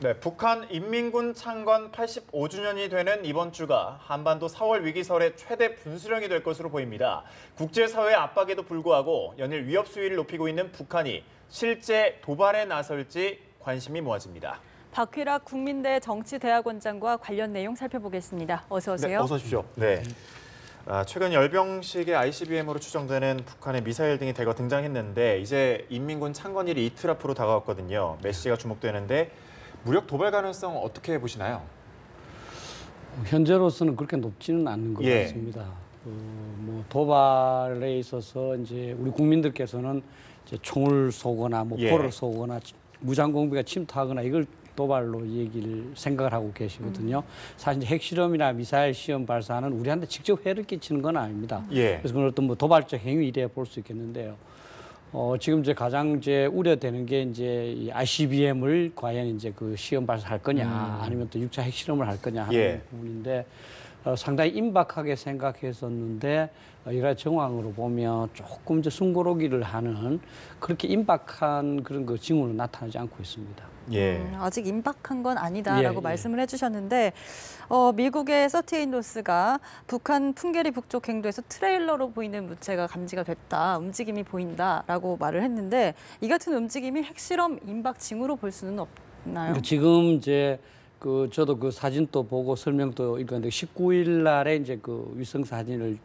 네, 북한 인민군 창건 85주년이 되는 이번 주가 한반도 4월 위기설의 최대 분수령이 될 것으로 보입니다. 국제사회의 압박에도 불구하고 연일 위협 수위를 높이고 있는 북한이 실제 도발에 나설지 관심이 모아집니다. 박휘락 국민대 정치대학원장과 관련 내용 살펴보겠습니다. 어서 오세요. 네, 어서 오십시오. 네. 최근 열병식의 ICBM으로 추정되는 북한의 미사일 등이 대거 등장했는데 이제 인민군 창건일이 이틀 앞으로 다가왔거든요. 메시지가 주목되는데 무력 도발 가능성 어떻게 보시나요? 현재로서는 그렇게 높지는 않는 것 같습니다. 뭐 도발에 있어서 이제 우리 국민들께서는 이제 총을 쏘거나 뭐 포를 쏘거나 무장공비가 침투하거나 이걸 도발로 생각을 하고 계시거든요. 사실 핵실험이나 미사일 시험 발사는 우리한테 직접 해를 끼치는 건 아닙니다. 그래서 그건 어떤 뭐 도발적 행위에 볼 수 있겠는데요. 지금 이제 가장 우려되는 게 이제 이 ICBM을 과연 이제 그 시험 발사할 거냐, 아니면 또 6차 핵실험을 할 거냐 하는 부분인데 상당히 임박하게 생각했었는데 여러 가지 정황으로 보면 조금 이제 숨고르기를 하는 그렇게 임박한 그런 그 징후는 나타나지 않고 있습니다. 아직 임박한 건 아니다라고 말씀을 해주셨는데 미국의 서티에인노스가 북한 풍계리 북쪽 행도에서 트레일러로 보이는 무체가 감지가 됐다, 움직임이 보인다라고 말을 했는데 이 같은 움직임이 핵실험 임박 징후로 볼 수는 없나요? 그러니까 지금 이제 저도 그 사진도 보고 설명도 읽었는데 19일 날에 이제 그 위성 사진을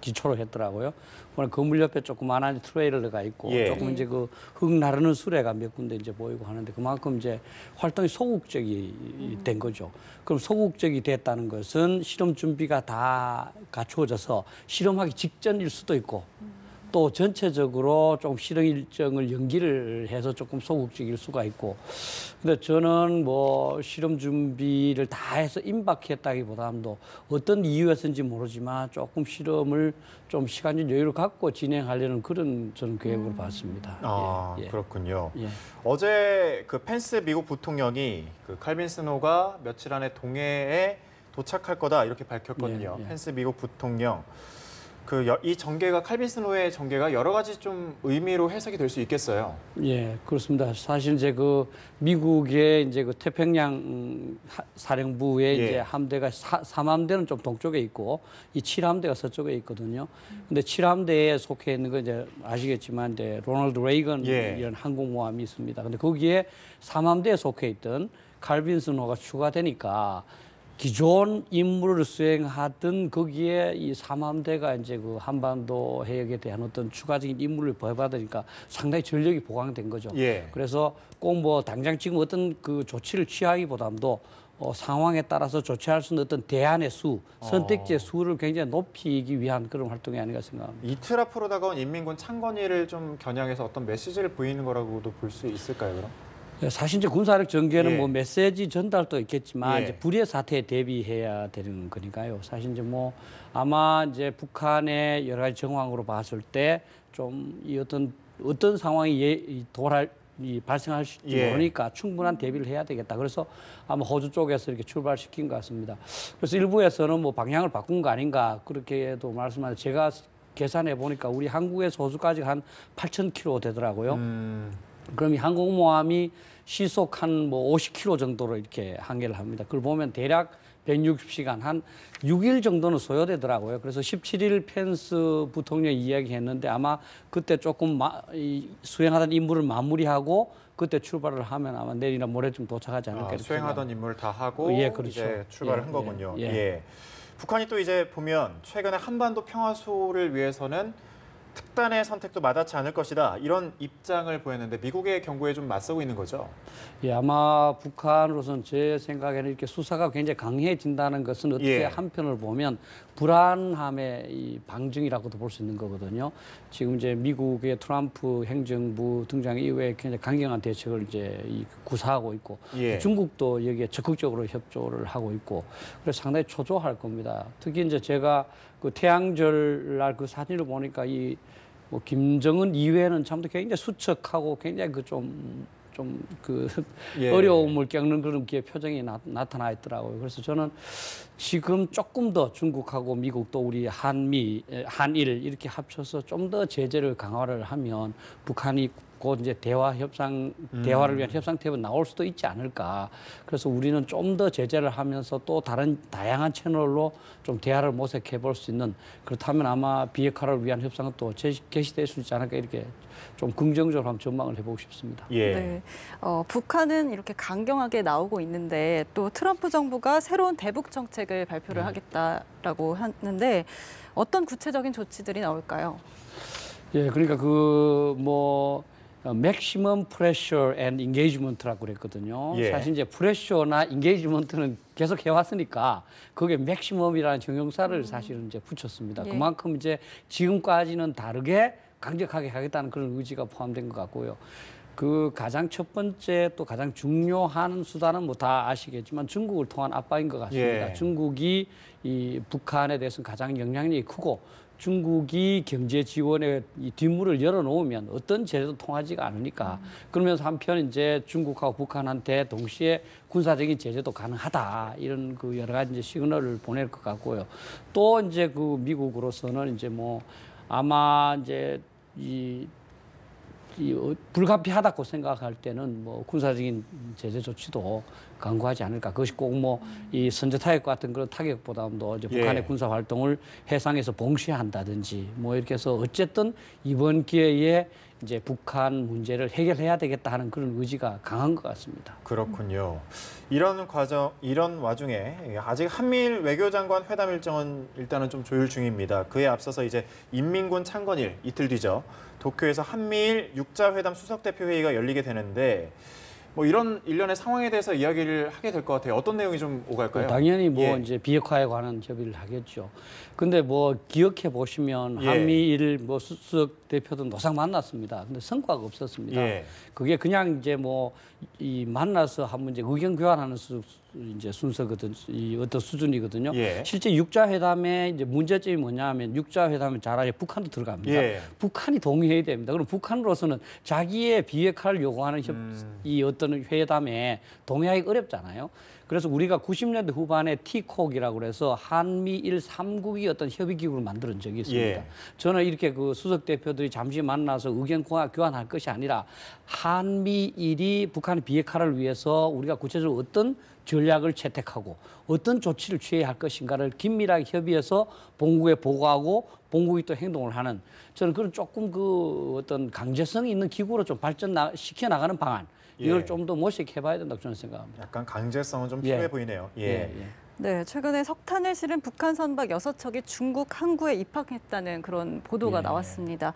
기초로 했더라고요. 오늘 건물 옆에 조그만한 트레일러가 있고 조금 이제 그 흙 나르는 수레가 몇 군데 이제 보이고 하는데 그만큼 이제 활동이 소극적이 된 거죠. 그럼 소극적이 됐다는 것은 실험 준비가 다 갖추어져서 실험하기 직전일 수도 있고 또 전체적으로 조금 실험 일정을 연기를 해서 조금 소극적일 수가 있고, 근데 저는 뭐 실험 준비를 다 해서 임박했다기보다도 어떤 이유였는지 모르지만 조금 실험을 좀 시간적 여유를 갖고 진행하려는 그런 저는 계획으로 봤습니다. 그렇군요. 어제 그 펜스 미국 부통령이 그 칼빈 스노가 며칠 안에 동해에 도착할 거다 이렇게 밝혔거든요. 펜스 미국 부통령. 이 전개가 칼빈 스노의 전개가 여러 가지 좀 의미로 해석이 될 수 있겠어요. 예, 그렇습니다. 사실 이제 그 미국의 이제 그 태평양 사령부의 이제 함대가 3함대는 좀 동쪽에 있고 이 7함대가 서쪽에 있거든요. 근데 7함대에 속해 있는 거 이제 아시겠지만 이제 로널드 레이건 이런 항공모함이 있습니다. 근데 거기에 3함대에 속해 있던 칼빈 스노가 추가되니까 기존 임무를 수행하던 거기에 이 3함대가 이제 그 한반도 해역에 대한 어떤 추가적인 임무를 부여받으니까 상당히 전력이 보강된 거죠. 그래서 꼭 뭐 당장 지금 어떤 그 조치를 취하기보다도 상황에 따라서 조치할 수 있는 어떤 대안의 수, 선택지의 수를 굉장히 높이기 위한 그런 활동이 아닌가 생각합니다. 이틀 앞으로 다가온 인민군 창건일을 좀 겨냥해서 어떤 메시지를 보이는 거라고도 볼 수 있을까요, 그럼? 사실 이제 군사력 전개는 뭐 메시지 전달도 있겠지만 이제 불의의 사태에 대비해야 되는 거니까요. 사실 이제 뭐 아마 이제 북한의 여러 가지 정황으로 봤을 때 좀 이 어떤 상황이 발생할지 모르니까 충분한 대비를 해야 되겠다. 그래서 아마 호주 쪽에서 이렇게 출발시킨 것 같습니다. 그래서 일부에서는 뭐 방향을 바꾼 거 아닌가 그렇게도 말씀하는데 제가 계산해 보니까 우리 한국에서 호주까지 한 8,000km 되더라고요. 그럼 이 항공모함이 시속 한 뭐 50km 정도로 이렇게 항해를 합니다. 그걸 보면 대략 160시간, 한 6일 정도는 소요되더라고요. 그래서 17일 펜스 부통령이 이야기했는데 아마 그때 조금 수행하던 임무를 마무리하고 그때 출발을 하면 아마 내일이나 모레쯤 도착하지 않을까. 수행하던 임무를 다 하고 이제 출발을 한 거군요. 북한이 또 이제 보면 최근에 한반도 평화소를 위해서는 특단의 선택도 마다치 않을 것이다. 이런 입장을 보였는데 미국의 경고에 좀 맞서고 있는 거죠? 아마 북한으로서는 제 생각에는 이렇게 수사가 굉장히 강해진다는 것은 어떻게 한편을 보면 불안함의 이 방증이라고도 볼 수 있는 거거든요. 지금 이제 미국의 트럼프 행정부 등장 이후에 굉장히 강경한 대책을 이제 구사하고 있고 중국도 여기에 적극적으로 협조를 하고 있고 그래서 상당히 초조할 겁니다. 특히 이제 제가 그 태양절 날 그 사진을 보니까 뭐 김정은 이후에는 참 굉장히 수척하고 굉장히 어려움을 겪는 그런 표정이 나타나 있더라고요. 그래서 저는 지금 조금 더 중국하고 미국 또 우리 한일 이렇게 합쳐서 좀 더 제재를 강화를 하면 북한이 곧 이제 대화를 위한 협상 테이블 나올 수도 있지 않을까. 그래서 우리는 좀 더 제재를 하면서 또 다른 다양한 채널로 좀 대화를 모색해 볼 수 있는, 그렇다면 아마 비핵화를 위한 협상은 또 개시될 수 있지 않을까, 이렇게 좀 긍정적으로 한번 전망을 해보고 싶습니다. 예. 네. 북한은 이렇게 강경하게 나오고 있는데 또 트럼프 정부가 새로운 대북 정책을 발표를 하겠다라고 하는데 어떤 구체적인 조치들이 나올까요? 예, 그러니까 maximum pressure and engagement라고 그랬거든요. 예. 사실 이제 프레셔나 engagement는 계속 해왔으니까 그게 maximum이라는 정형사를 사실은 이제 붙였습니다. 예. 그만큼 이제 지금까지는 다르게 강력하게 하겠다는 그런 의지가 포함된 것 같고요. 그 가장 첫 번째 또 가장 중요한 수단은 뭐 다 아시겠지만 중국을 통한 압박인 것 같습니다. 예. 중국이 이 북한에 대해서는 가장 영향력이 크고 중국이 경제 지원에 이 뒷문을 열어놓으면 어떤 제재도 통하지가 않으니까 그러면서 한편 이제 중국하고 북한한테 동시에 군사적인 제재도 가능하다 이런 그 여러 가지 이제 시그널을 보낼 것 같고요. 또 이제 그 미국으로서는 이제 뭐 아마 이제 불가피하다고 생각할 때는 뭐 군사적인 제재 조치도 강구하지 않을까. 그것이 꼭 뭐 이 선제 타격 같은 그런 타격보다도 이제 북한의 예. 군사 활동을 해상에서 봉쇄한다든지 뭐 이렇게 해서 어쨌든 이번 기회에 이제 북한 문제를 해결해야 되겠다 하는 그런 의지가 강한 것 같습니다. 그렇군요. 이런 와중에 아직 한미일 외교장관 회담 일정은 일단은 좀 조율 중입니다. 그에 앞서서 이제 인민군 창건일 이틀 뒤죠. 도쿄에서 한미일 육자회담 수석대표 회의가 열리게 되는데 뭐 이런 일련의 상황에 대해서 이야기를 하게 될 것 같아요. 어떤 내용이 좀 오갈까요? 당연히 뭐 예. 이제 비핵화에 관한 협의를 하겠죠. 근데 뭐 기억해 보시면 예. 한미일 뭐 수석 대표도 노상 만났습니다. 근데 성과가 없었습니다. 예. 그게 그냥 이제 뭐 이 만나서 한번 이제 의견 교환하는 이제 순서거든, 이 어떤 수준이거든요. 예. 실제 육자회담의 이제 문제점이 뭐냐면 육자회담은 잘 알죠. 북한도 들어갑니다. 예. 북한이 동의해야 됩니다. 그럼 북한으로서는 자기의 비핵화를 요구하는 이 어떤 회담에 동의하기 어렵잖아요. 그래서 우리가 90년대 후반에 티콕이라고 그래서 한미일 3국이 어떤 협의기구를 만든 적이 있습니다. 예. 저는 이렇게 그 수석 대표들이 잠시 만나서 의견 교환할 것이 아니라 한미일이 북한의 비핵화를 위해서 우리가 구체적으로 어떤 전략을 채택하고 어떤 조치를 취해야 할 것인가를 긴밀하게 협의해서 본국에 보고하고 본국이 또 행동을 하는, 저는 그런 조금 그 어떤 강제성이 있는 기구로 좀 발전시켜 나가는 방안, 이걸 예. 좀 더 모색해봐야 된다고 저는 생각합니다. 약간 강제성은 좀 필요해 예. 보이네요. 예. 예. 네, 최근에 석탄을 실은 북한 선박 6척이 중국 항구에 입항했다는 그런 보도가 예. 나왔습니다.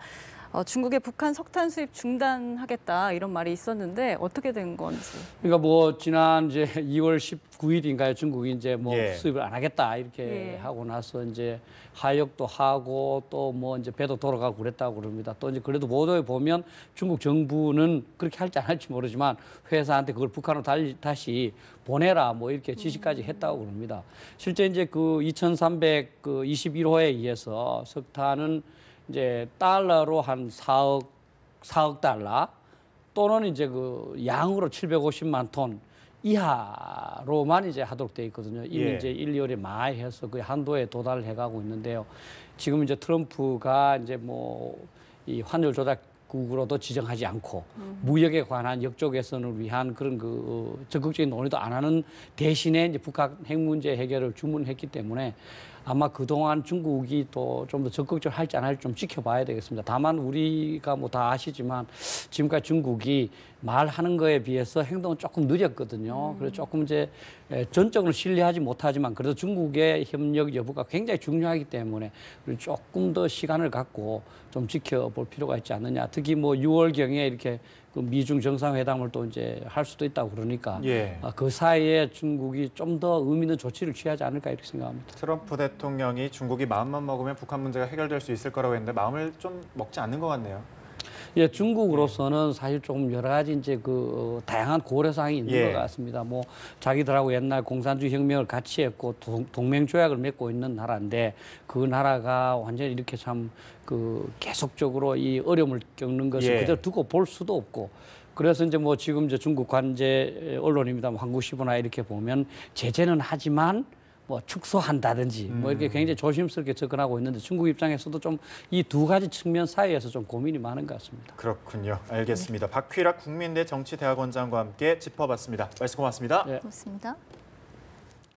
중국의 북한 석탄 수입 중단하겠다 이런 말이 있었는데 어떻게 된 건지. 그러니까 뭐 지난 이제 2월 19일인가요? 중국이 이제 뭐 예. 수입을 안 하겠다 이렇게 예. 하고 나서 이제 하역도 하고 또 뭐 이제 배도 돌아가고 그랬다고 그럽니다. 또 이제 그래도 보도에 보면 중국 정부는 그렇게 할지 안 할지 모르지만 회사한테 그걸 북한으로 다시 보내라 뭐 이렇게 지시까지 했다고 그럽니다. 실제 이제 그 2321호에 의해서 석탄은 이제 달러로 한 4억 달러 또는 이제 그 양으로 750만 톤 이하로만 이제 하도록 돼 있거든요. 이미 예. 이제 1, 2월에 많이 해서 그 한도에 도달을 해가고 있는데요. 지금 이제 트럼프가 이제 뭐 이 환율 조작국으로도 지정하지 않고 무역에 관한 역적 개선을 위한 그런 그 적극적인 논의도 안 하는 대신에 이제 북한 핵 문제 해결을 주문했기 때문에 아마 그동안 중국이 또 좀 더 적극적으로 할지 안 할지 좀 지켜봐야 되겠습니다. 다만 우리가 뭐 다 아시지만 지금까지 중국이 말하는 거에 비해서 행동은 조금 느렸거든요. 그래서 조금 이제 전적으로 신뢰하지 못하지만 그래도 중국의 협력 여부가 굉장히 중요하기 때문에 우리 조금 더 시간을 갖고 좀 지켜볼 필요가 있지 않느냐. 특히 뭐 6월경에 이렇게 그 미중 정상회담을 또 이제 할 수도 있다고 그러니까 예. 그 사이에 중국이 좀 더 의미 있는 조치를 취하지 않을까 이렇게 생각합니다. 트럼프 대통령이 중국이 마음만 먹으면 북한 문제가 해결될 수 있을 거라고 했는데 마음을 좀 먹지 않는 것 같네요. 예, 중국으로서는 사실 조금 여러 가지 이제 그 다양한 고려 사항이 있는 예. 것 같습니다. 뭐 자기들하고 옛날 공산주의 혁명을 같이 했고 동맹 조약을 맺고 있는 나라인데 그 나라가 완전히 이렇게 참 그 계속적으로 이 어려움을 겪는 것을 예. 그대로 두고 볼 수도 없고. 그래서 이제 뭐 지금 이제 중국 관제 언론입니다. 한국시보나 이렇게 보면 제재는 하지만 뭐 축소한다든지 뭐 이렇게 굉장히 조심스럽게 접근하고 있는데 중국 입장에서도 좀 이 두 가지 측면 사이에서 좀 고민이 많은 것 같습니다. 그렇군요. 알겠습니다. 박휘락 국민대 정치대학원장과 함께 짚어봤습니다. 말씀 고맙습니다. 네. 그렇습니다.